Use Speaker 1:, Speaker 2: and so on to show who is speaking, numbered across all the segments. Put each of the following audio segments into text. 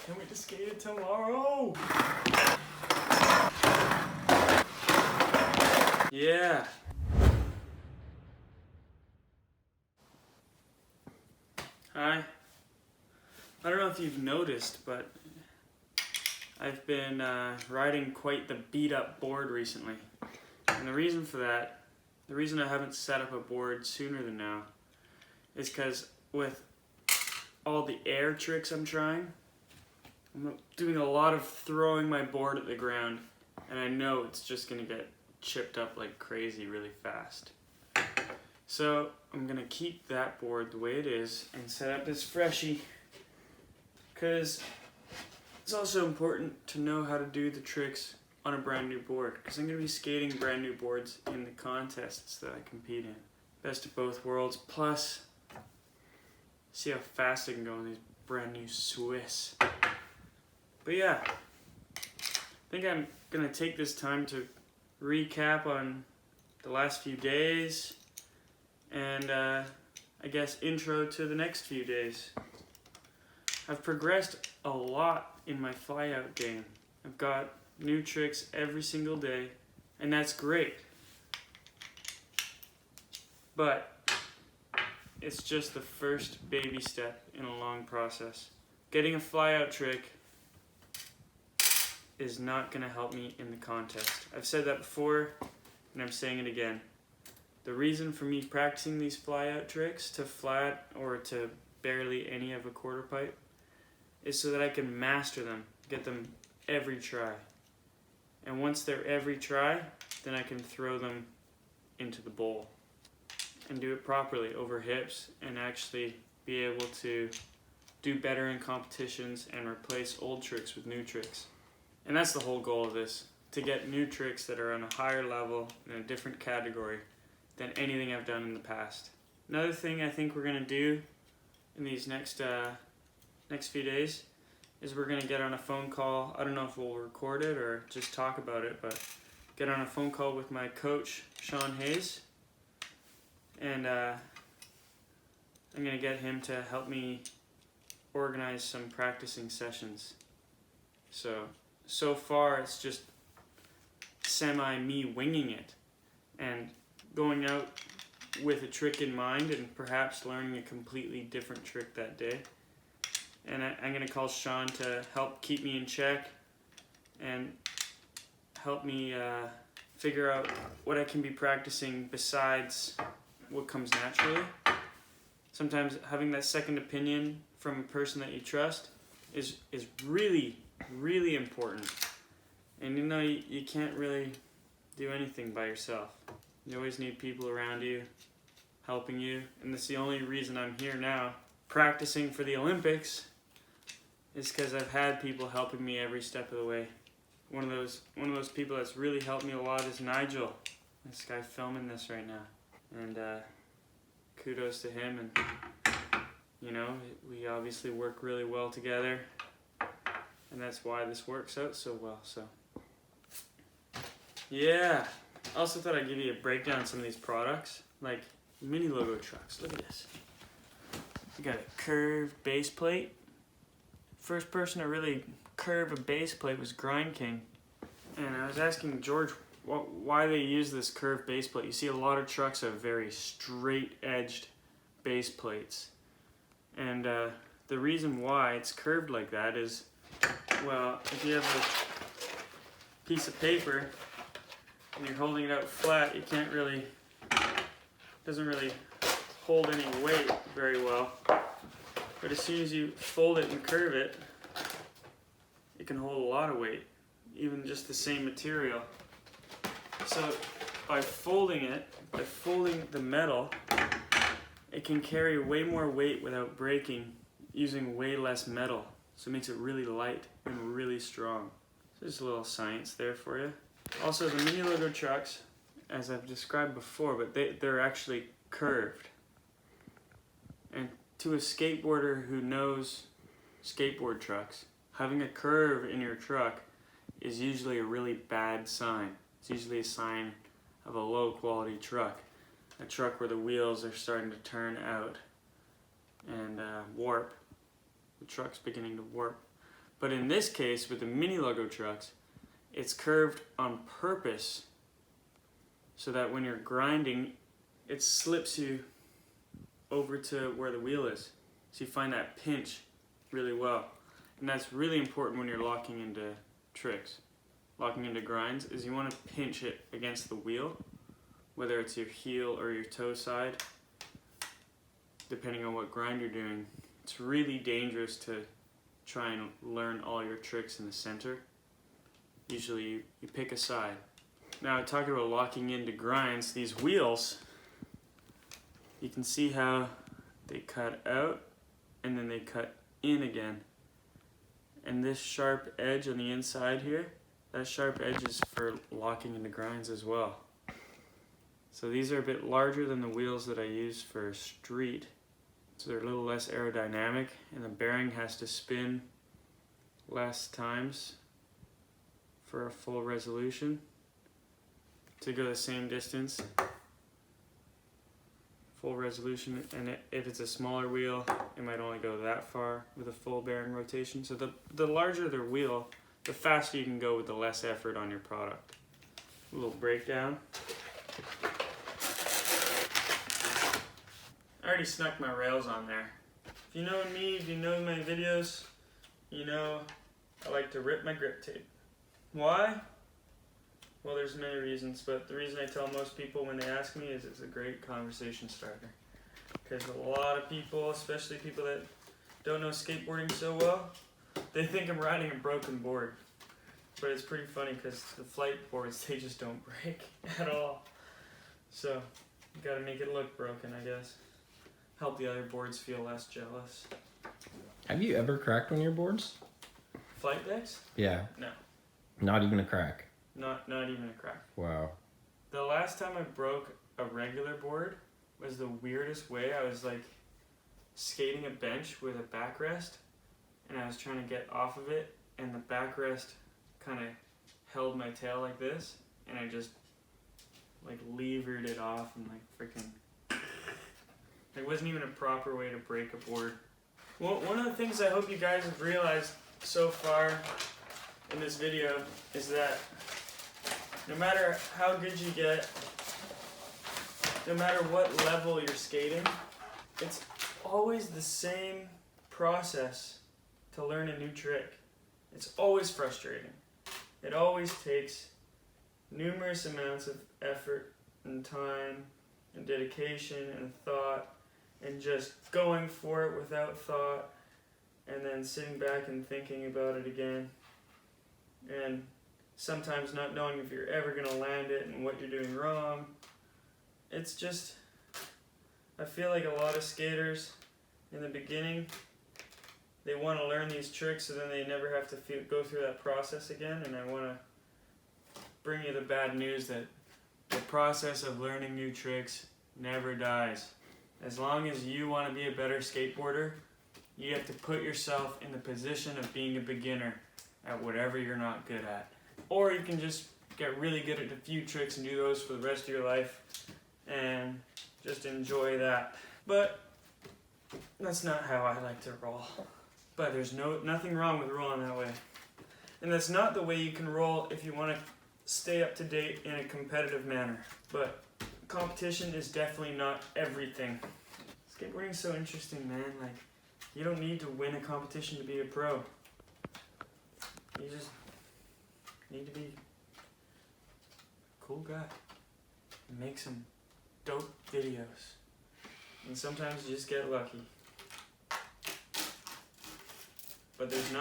Speaker 1: Can't wait to skate it tomorrow. Yeah. Hi. I don't know if you've noticed, but I've been riding quite the beat up board recently. And the reason for that, the reason I haven't set up a board sooner than now, is because with all the air tricks I'm trying, I'm doing a lot of throwing my board at the ground, and I know it's just going to get chipped up like crazy really fast. So I'm going to keep that board the way it is and set up this freshie, because it's also important to know how to do the tricks on a brand new board, because I'm going to be skating brand new boards in the contests that I compete in. Best of both worlds, plus see how fast I can go on these brand new Swiss. But yeah, I think I'm going to take this time to recap on the last few days and I guess intro to the next few days. I've progressed a lot in my flyout game. I've got new tricks every single day, and that's great. But it's just the first baby step in a long process. Getting a flyout trick is not going to help me in the contest. I've said that before, and I'm saying it again. The reason for me practicing these flyout tricks to flat or to barely any of a quarter pipe is so that I can master them, get them every try. And once they're every try, then I can throw them into the bowl and do it properly over hips and actually be able to do better in competitions and replace old tricks with new tricks. And that's the whole goal of this, to get new tricks that are on a higher level in a different category than anything I've done in the past. Another thing I think we're gonna do in these next few days is we're gonna get on a phone call. I don't know if we'll record it or just talk about it, but get on a phone call with my coach, Sean Hayes, and I'm gonna get him to help me organize some practicing sessions. So far it's just semi-me winging it and going out with a trick in mind and perhaps learning a completely different trick that day. And I'm going to call Sean to help keep me in check and help me figure out what I can be practicing besides what comes naturally. Sometimes having that second opinion from a person that you trust is really, really important. And you know, you can't really do anything by yourself. You always need people around you, helping you. And that's the only reason I'm here now, practicing for the Olympics, is because I've had people helping me every step of the way. One of those people that's really helped me a lot is Nigel, this guy filming this right now. And kudos to him. And you know, we obviously work really well together, and that's why this works out so well. So yeah, I also thought I'd give you a breakdown of some of these products, like mini logo trucks. Look at this. We got a curved base plate. First person to really curve a base plate was Grind King, and I was asking George why they use this curved base plate. You see a lot of trucks have very straight edged base plates, and the reason why it's curved like that is, well, if you have a piece of paper and you're holding it out flat, you can't really, doesn't really hold any weight very well. But as soon as you fold it and curve it, it can hold a lot of weight, even just the same material. So by folding it, by folding the metal, it can carry way more weight without breaking, using way less metal. So it makes it really light and really strong. So there's a little science there for you. Also, the mini logo trucks, as I've described before, but they're actually curved. And to a skateboarder who knows skateboard trucks, having a curve in your truck is usually a really bad sign. It's usually a sign of a low quality truck. A truck where the wheels are starting to turn out and warp. The truck's beginning to warp. But in this case, with the mini logo trucks, it's curved on purpose so that when you're grinding, it slips you over to where the wheel is. So you find that pinch really well. And that's really important when you're locking into tricks. Locking into grinds is you want to pinch it against the wheel, whether it's your heel or your toe side, depending on what grind you're doing. It's really dangerous to try and learn all your tricks in the center. Usually you pick a side. Now talking about locking into grinds, these wheels, you can see how they cut out and then they cut in again. And this sharp edge on the inside here, that sharp edge is for locking into grinds as well. So these are a bit larger than the wheels that I use for street. So they're a little less aerodynamic, and the bearing has to spin less times for a full resolution to go the same distance. Full resolution, and if it's a smaller wheel, it might only go that far with a full bearing rotation. So the larger the wheel, the faster you can go with the less effort on your product. A little breakdown. I already snuck my rails on there. If you know me, if you know my videos, you know I like to rip my grip tape. Why? Well, there's many reasons, but the reason I tell most people when they ask me is it's a great conversation starter. Because a lot of people, especially people that don't know skateboarding so well, they think I'm riding a broken board. But it's pretty funny because the flight boards, they just don't break at all. So, you gotta make it look broken, I guess. Help the other boards feel less jealous.
Speaker 2: Have you ever cracked one of your boards?
Speaker 1: Flight decks?
Speaker 2: Yeah.
Speaker 1: No.
Speaker 2: Not even a crack?
Speaker 1: Not even a crack.
Speaker 2: Wow.
Speaker 1: The last time I broke a regular board was the weirdest way. I was like skating a bench with a backrest, and I was trying to get off of it, and the backrest kind of held my tail like this, and I just like levered it off and like freaking. It wasn't even a proper way to break a board. Well, one of the things I hope you guys have realized so far in this video is that no matter how good you get, no matter what level you're skating, it's always the same process to learn a new trick. It's always frustrating. It always takes numerous amounts of effort and time and dedication and thought and just going for it without thought and then sitting back and thinking about it again. And sometimes not knowing if you're ever going to land it and what you're doing wrong. It's just, I feel like a lot of skaters in the beginning, they want to learn these tricks so then they never have to go through that process again. And I want to bring you the bad news that the process of learning new tricks never dies. As long as you want to be a better skateboarder, you have to put yourself in the position of being a beginner at whatever you're not good at. Or you can just get really good at a few tricks and do those for the rest of your life and just enjoy that. But that's not how I like to roll. But there's nothing wrong with rolling that way. And that's not the way you can roll if you want to stay up to date in a competitive manner. But competition is definitely not everything. Skateboarding is so interesting, man. Like, you don't need to win a competition to be a pro. You just need to be a cool guy and make some dope videos. And sometimes you just get lucky. But there's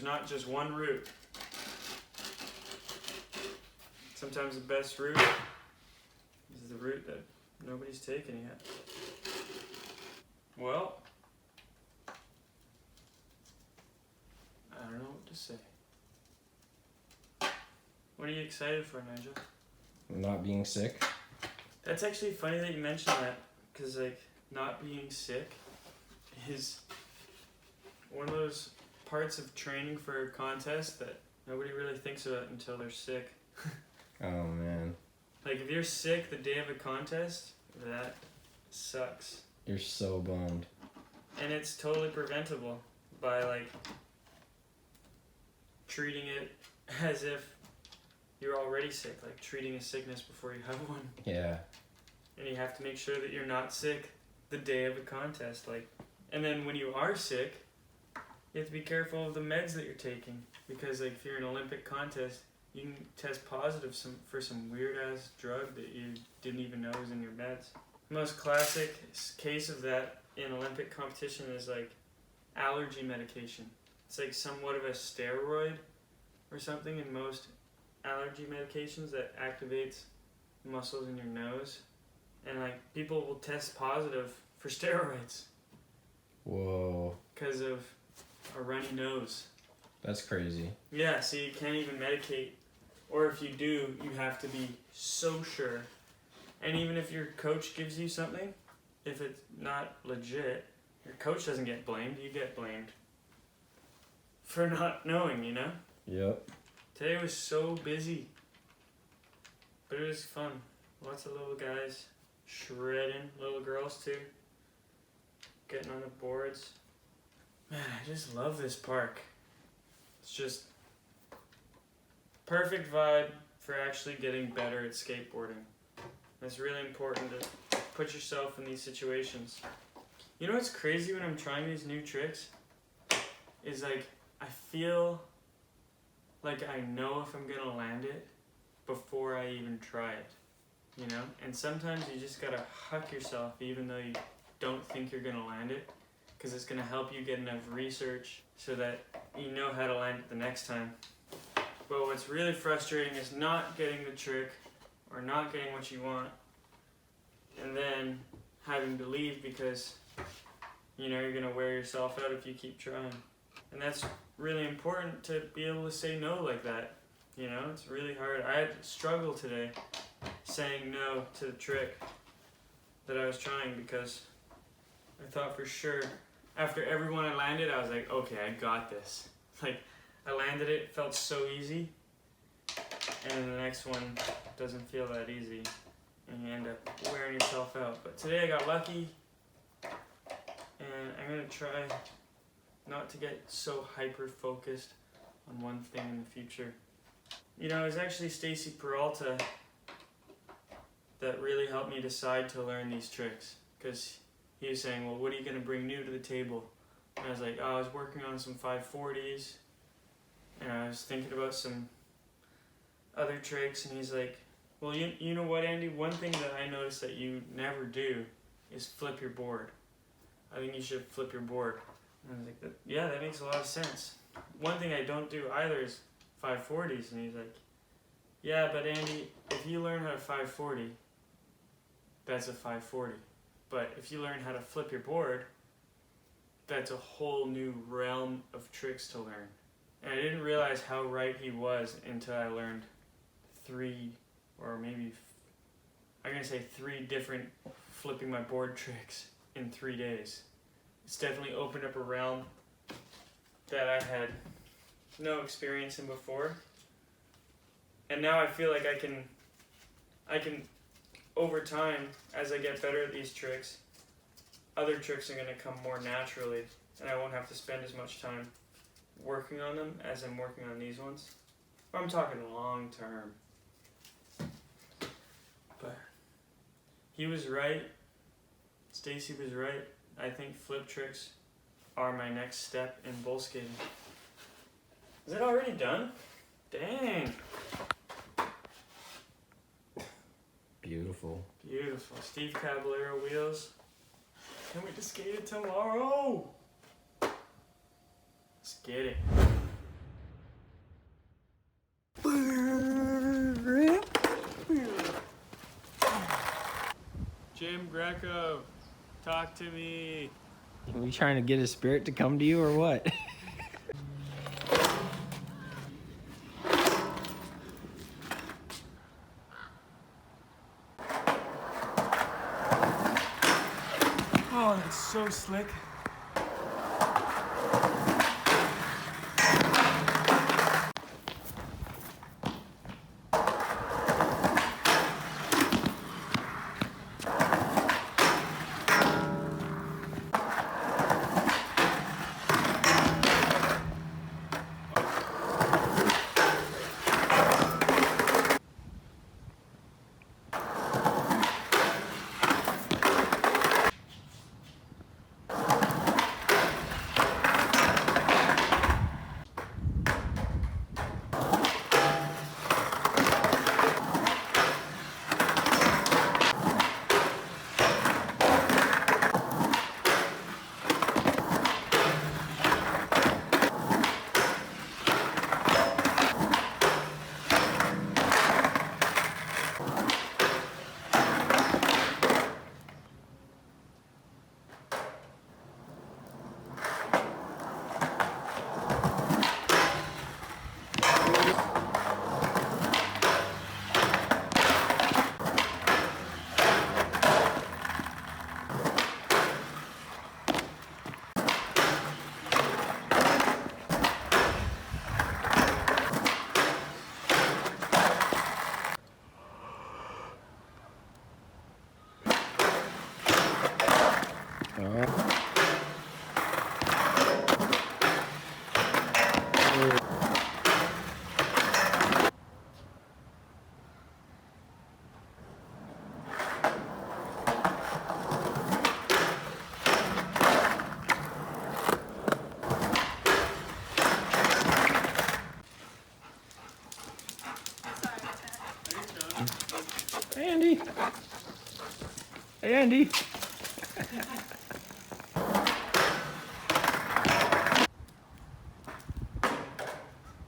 Speaker 1: not just one route. Sometimes the best route is the route that nobody's taken yet. Well, I don't know what to say. What are you excited for, Nigel?
Speaker 2: Not being sick.
Speaker 1: That's actually funny that you mentioned that, because like not being sick is one of those parts of training for a contest that nobody really thinks about until they're sick.
Speaker 2: Oh man.
Speaker 1: Like if you're sick the day of a contest, that sucks.
Speaker 2: You're so bummed.
Speaker 1: And it's totally preventable by like treating it as if you're already sick, like treating a sickness before you have one.
Speaker 2: Yeah.
Speaker 1: And you have to make sure that you're not sick the day of a contest. And then when you are sick, you have to be careful of the meds that you're taking, because like if you're in an Olympic contest, you can test positive for some weird ass drug that you didn't even know was in your meds. The most classic case of that in Olympic competition is like allergy medication. It's like somewhat of a steroid or something in most allergy medications that activates muscles in your nose, and like people will test positive for steroids.
Speaker 2: Whoa.
Speaker 1: Because of a runny nose.
Speaker 2: That's crazy.
Speaker 1: Yeah, so you can't even medicate, or if you do, you have to be so sure. And even if your coach gives you something, if it's not legit, your coach doesn't get blamed, you get blamed for not knowing, you know?
Speaker 2: Yep.
Speaker 1: Today was so busy, but it was fun. Lots of little guys shredding, little girls too, getting on the boards. Man, I just love this park. It's just perfect vibe for actually getting better at skateboarding. It's really important to put yourself in these situations. You know what's crazy when I'm trying these new tricks? Is like, I feel like I know if I'm gonna land it before I even try it, you know? And sometimes you just gotta huck yourself even though you don't think you're gonna land it, because it's gonna help you get enough research so that you know how to land it the next time. But what's really frustrating is not getting the trick or not getting what you want and then having to leave because you know you're gonna wear yourself out if you keep trying. And that's really important to be able to say no like that. You know, it's really hard. I had struggled today saying no to the trick that I was trying because I thought for sure after every one I landed, I was like, okay, I got this. Like, I landed it, felt so easy, and then the next one doesn't feel that easy, and you end up wearing yourself out. But today I got lucky, and I'm gonna try not to get so hyper-focused on one thing in the future. You know, it was actually Stacy Peralta that really helped me decide to learn these tricks, because he was saying, well, what are you going to bring new to the table? And I was like, oh, I was working on some 540s, and I was thinking about some other tricks, and he's like, well, you know what, Andy? One thing that I noticed that you never do is flip your board. I think you should flip your board. And I was like, yeah, that makes a lot of sense. One thing I don't do either is 540s, and he's like, yeah, but Andy, if you learn how to 540, that's a 540. But if you learn how to flip your board, that's a whole new realm of tricks to learn. And I didn't realize how right he was until I learned 3 different flipping my board tricks in 3 days. It's definitely opened up a realm that I had no experience in before. And now I feel like I can over time, as I get better at these tricks, other tricks are going to come more naturally, and I won't have to spend as much time working on them as I'm working on these ones. But I'm talking long term. But he was right. Stacy was right. I think flip tricks are my next step in bowl skating. Is it already done? Dang.
Speaker 2: Beautiful.
Speaker 1: Beautiful. Steve Caballero wheels. Can't wait to skate it tomorrow. Let's get it. Jim Greco, talk to me.
Speaker 2: Are we trying to get a spirit to come to you or what?
Speaker 1: Oh, that's so slick.
Speaker 2: Hey, Andy. Hey, Andy.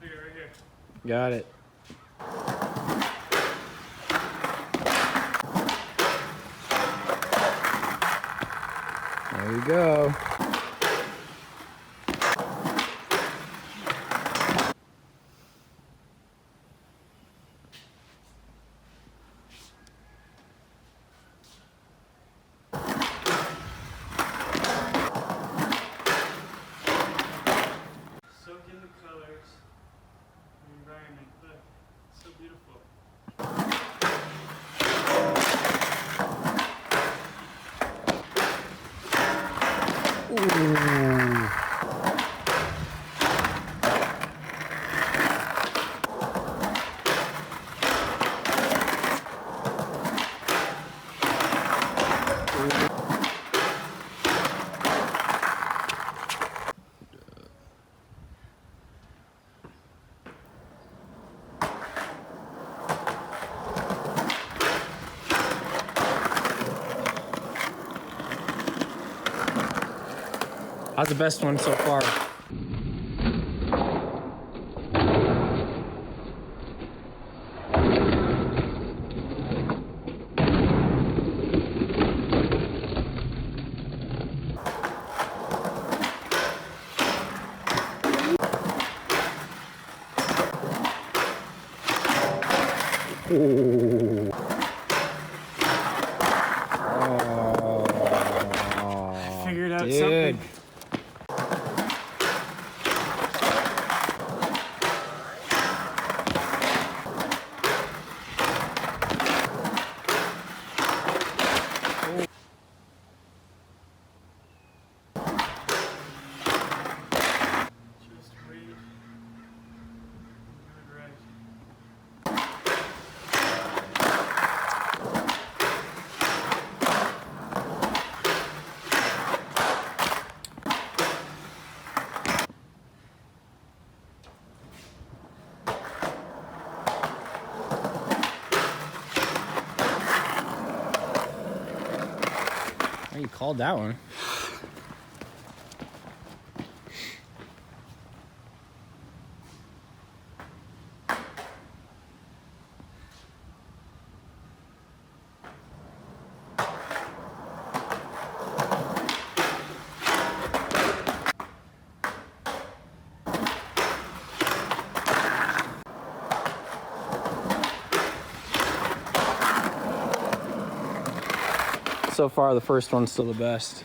Speaker 1: Here, right here.
Speaker 2: Got it. There you go.
Speaker 1: Soak in the colors, the environment. Look, it's so beautiful.
Speaker 2: Ooh. How's the best one so far? Ooh. Oh,
Speaker 1: Figured out
Speaker 2: dude.
Speaker 1: something. Just wait. Do it right.
Speaker 2: Oh, you called that one. So far, the first one's still the best.